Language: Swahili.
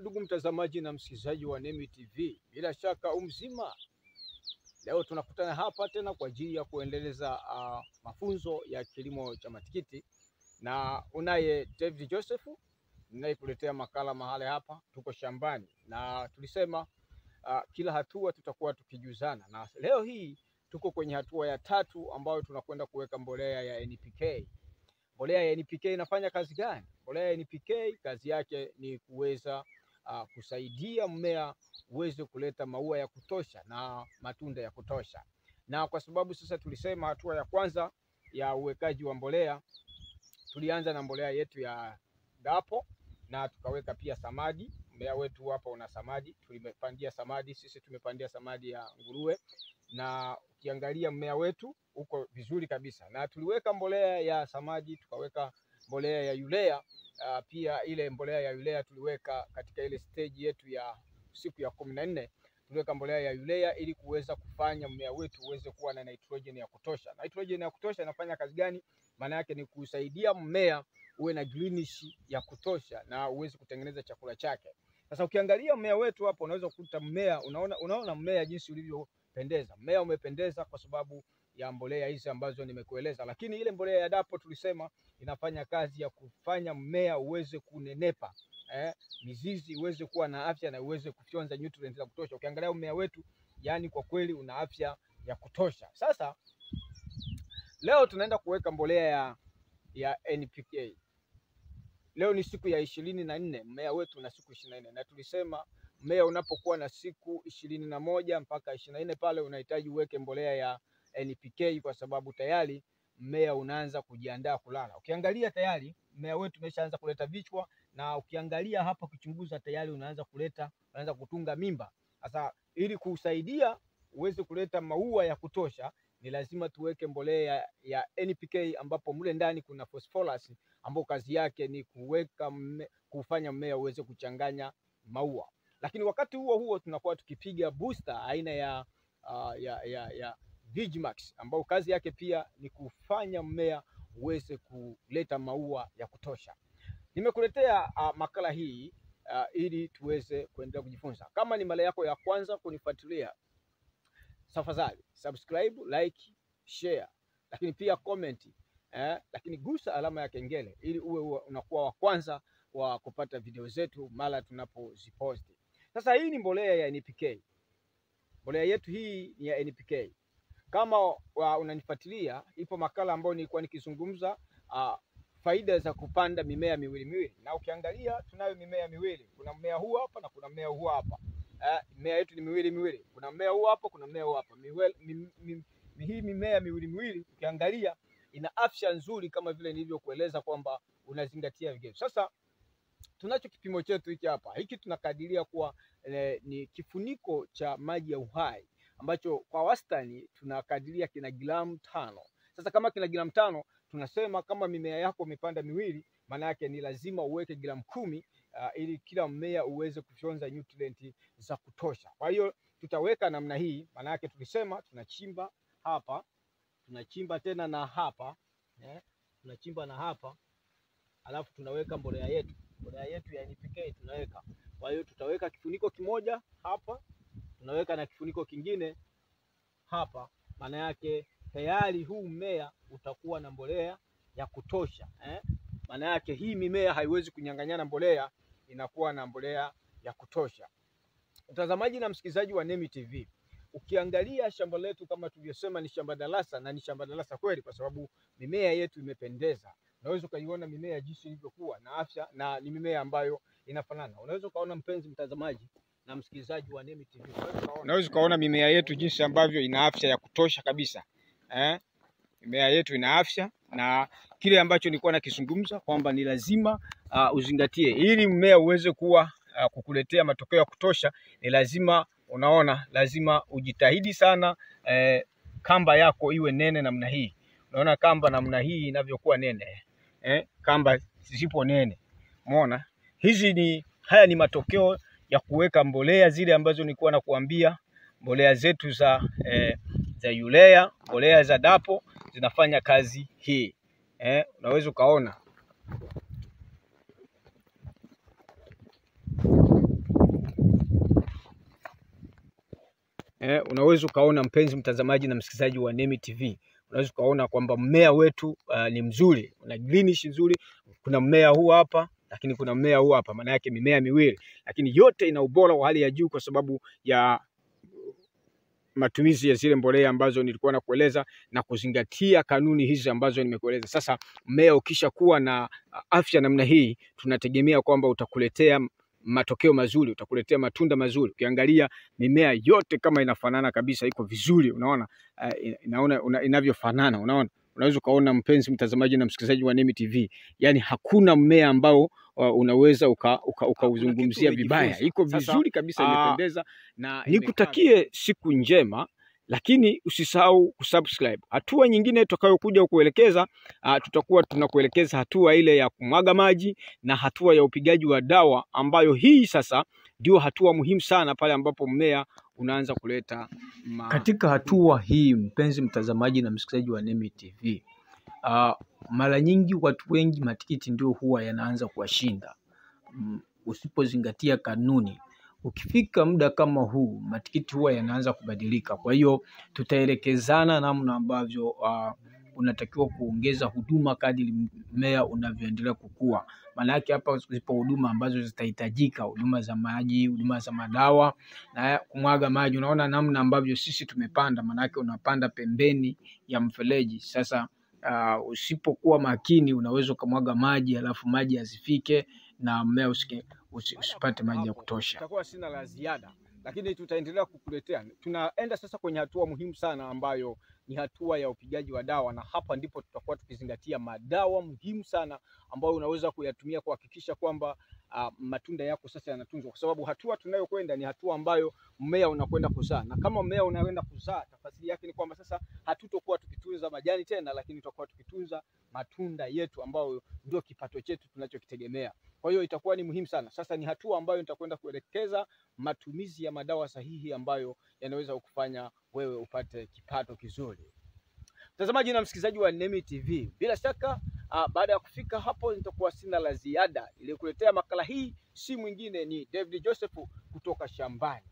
Ndugu mtazamaji na msikilizaji wa Nemi TV, bila shaka umzima. Leo tunakutana hapa tena kwa ajili ya kuendeleza mafunzo ya kilimo cha matikiti, na unaye David Joseph ninayekuletea makala mahali hapa. Tuko shambani na tulisema kila hatua tutakuwa tukijuzana, na leo hii tuko kwenye hatua ya 3 ambayo tunakwenda kuweka mbolea ya NPK. Mbolea ya NPK inafanya kazi gani? Mbolea ya NPK kazi yake ni kuweza kusaidia mmea uweze kuleta maua ya kutosha na matunda ya kutosha. Na kwa sababu sasa tulisema hatua ya kwanza ya uwekaji wa mbolea, tulianza na mbolea yetu ya dapo na tukaweka pia samadi. Mmea wetu hapa una samadi, tulimepandia samadi, sisi tumepandia samadi ya nguruwe, na ukiangalia mmea wetu uko vizuri kabisa. Na tuliweka mbolea ya samadi, tukaweka mbolea ya urea. Pia ile mbolea ya urea tuliweka katika ile stage yetu ya siku ya 14, tuliweka mbolea ya urea ili kuweza kufanya mmea wetu uweze kuwa na nitrogen ya kutosha. Nitrogen ya kutosha inafanya kazi gani? Maana yake ni kusaidia mmea uwe na greenish ya kutosha na uweze kutengeneza chakula chake. Sasa ukiangalia mmea wetu hapo, unaweza kukuta mmea, unaona mmea jinsi ulivyopendeza. Mmea umependeza kwa sababu ya mbolea hizi ambazo nimekueleza. Lakini ile mbolea ya dapo tulisema inafanya kazi ya kufanya mmea uweze kunenepa, mizizi uweze kuwa na afya na uweze kufyonza nutrients za kutosha. Ukiangalia mmea wetu, yani kwa kweli una afya ya kutosha. Sasa leo tunaenda kuweka mbolea ya NPK. Leo ni siku ya 24, mmea wetu una siku 24, na tulisema mmea unapokuwa na siku 21 mpaka 24 pale unahitaji uweke mbolea ya NPK, kwa sababu tayari mmea unaanza kujiandaa kulala. Ukiangalia tayari mmea wetu umeshaanza kuleta vichwa, na ukiangalia hapa kuchunguza tayari unaanza kutunga mimba. Sasa ili kusaidia uweze kuleta maua ya kutosha, ni lazima tuweke mbolea ya NPK, ambapo mle ndani kuna phosphorus ambapo kazi yake ni kufanya mmea uweze kuchanganya maua. Lakini wakati huo tunakuwa tukipiga booster aina ya Vigimax, ambao kazi yake pia ni kufanya mmea uweze kuleta maua ya kutosha. Nimekuletea makala hii ili tuweze kuendelea kujifunza. Kama ni mara yako ya kwanza kunifuatilia, tafadhali subscribe, like, share, lakini pia comment, lakini gusa alama ya kengele ili uwe unakuwa wa kwanza wa kupata video zetu mara tunapoziposti. Sasa hii ni mbolea ya NPK. Mbolea yetu hii ni ya NPK. Kama unanifuatilia, ipo makala ambayo nilikuwa nikizungumza faida za kupanda mimea miwili, na ukiangalia tunayo mimea miwili. Kuna mmea huu hapa na kuna mmea huu hapa. Mimea yetu ni miwili. Kuna mmea huu hapa, kuna mmea huu hapa. Hii mimea miwili ukiangalia ina afya nzuri, kama vile nilivyokueleza kwamba unazingatia vigezo. Sasa tunacho kipimo chetu hiki hapa. Hiki tunakadiria kuwa ni kifuniko cha maji ya uhai, ambacho kwa wastani tunakadiria kina gramu 5. Sasa kama kina gramu 5, tunasema kama mimea yako umepanda miwili, maana yake ni lazima uweke gramu 10 ili kila mmea uweze kufyonza nutrient za kutosha. Kwa hiyo tutaweka namna hii, maana yake tulisema tunachimba hapa, tunachimba tena na hapa, tunachimba na hapa, alafu tunaweka mbolea yetu ya NPK tunaweka. Kwa hiyo tutaweka kifuniko kimoja hapa, tunaweka na kifuniko kingine hapa. Maana yake tayari huu mmea utakuwa na mbolea ya kutosha. Maana yake hii mimea haiwezi kunyang'anyana mbolea, inakuwa na mbolea ya kutosha. Mtazamaji na msikilizaji wa Nemi TV, ukiangalia shamba letu kama tulivyosema ni shamba darasa, na ni shamba darasa kweli, kwa sababu mimea yetu imependeza. Unaweza ukaiona mimea jinsi ilivyokuwa na afya, na ni mimea ambayo inafanana. Unaweza ukaona, mpenzi mtazamaji na msikilizaji wa Nemi TV, unaweza ukaona mimea yetu jinsi ambavyo ina afya ya kutosha kabisa. Mimea yetu ina afya, na kile ambacho nilikuwa nakizungumza kwamba ni lazima uzingatie ili mmea uweze kukuletea matokeo ya kutosha, ni lazima, unaona, lazima ujitahidi sana kamba yako iwe nene namna hii. Unaona kamba namna hii inavyokuwa nene, kamba zipo nene. Umeona? Haya ni matokeo ya kuweka mbolea zile ambazo nilikuwa nakuambia. Mbolea zetu za urea, mbolea za dapo zinafanya kazi hii. Unaweza ukaona. unaweza ukaona, mpenzi mtazamaji na msikilizaji wa Nemi TV, unaweza ukaona kwamba mmea wetu ni mzuri, una greenish nzuri. Kuna mmea huu hapa, lakini kuna mmea huu hapa, maana yake mimea miwili, lakini yote ina ubora wa hali ya juu kwa sababu ya matumizi ya zile mbolea ambazo nilikuwa nakueleza na kuzingatia kanuni hizi ambazo nimekueleza. Sasa mmea ukisha kuwa na afya namna hii, tunategemea kwamba utakuletea matokeo mazuri, utakuletea matunda mazuri. Ukiangalia mimea yote kama inafanana kabisa, iko vizuri, unaona inavyofanana, unaona. Unaweza ukaona, mpenzi mtazamaji na msikilizaji wa Nemi TV, yani hakuna mmea ambao unaweza ukauzungumzia vibaya. Iko vizuri kabisa, imependeza, na nikutakie siku njema, lakini usisahau kusubscribe. Hatua nyingine tutakayokuja kuelekeza, tutakuwa tunakuelekeza hatua ile ya kumwaga maji na hatua ya upigaji wa dawa, ambayo hii sasa ndio hatua muhimu sana pale ambapo mmea unaanza kuleta katika hatua hii. Mpenzi mtazamaji na msikilizaji wa Nemi TV, mara nyingi watu wengi matikiti ndio huwa yanaanza kuwashinda usipozingatia kanuni. Ukifika muda kama huu, matikiti huwa yanaanza kubadilika. Kwa hiyo tutaelekezana namna ambavyo unatakiwa kuongeza huduma kadri mmea unavyoendelea kukua. Maana yake hapa zipo huduma ambazo zitahitajika, huduma za maji, huduma za madawa na kumwaga maji. Unaona namna ambavyo sisi tumepanda, maana yake unapanda pembeni ya mfereji. Sasa usipokuwa makini, unaweza kumwaga maji alafu maji yasifike na mmea usipate maji ya kutosha. Itakuwa sina la ziada, lakini tutaendelea kukuletea. Tunaenda sasa kwenye hatua muhimu sana ambayo ni hatua ya upigaji wa dawa, na hapa ndipo tutakuwa tukizingatia madawa muhimu sana ambayo unaweza kuyatumia kuhakikisha kwamba matunda yako sasa yanatunzwa, kwa sababu hatua tunayokwenda ni hatua ambayo mmea unakwenda kuzaa. Na kama mmea unaenda kuzaa, tafsiri yake ni kwamba sasa hatutokuwa tukitunza majani tena, lakini tutakuwa tukitunza matunda yetu ambayo ndio kipato chetu tunachokitegemea. Kwa hiyo itakuwa ni muhimu sana. Sasa ni hatua ambayo nitakwenda kuelekeza matumizi ya madawa sahihi ambayo yanaweza kukufanya wewe upate kipato kizuri. Mtazamaji na msikilizaji wa Nemi TV, bila shaka baada ya kufika hapo nitakuwa sina la ziada. Ili kuletea makala hii si mwingine ni David Joseph kutoka shambani.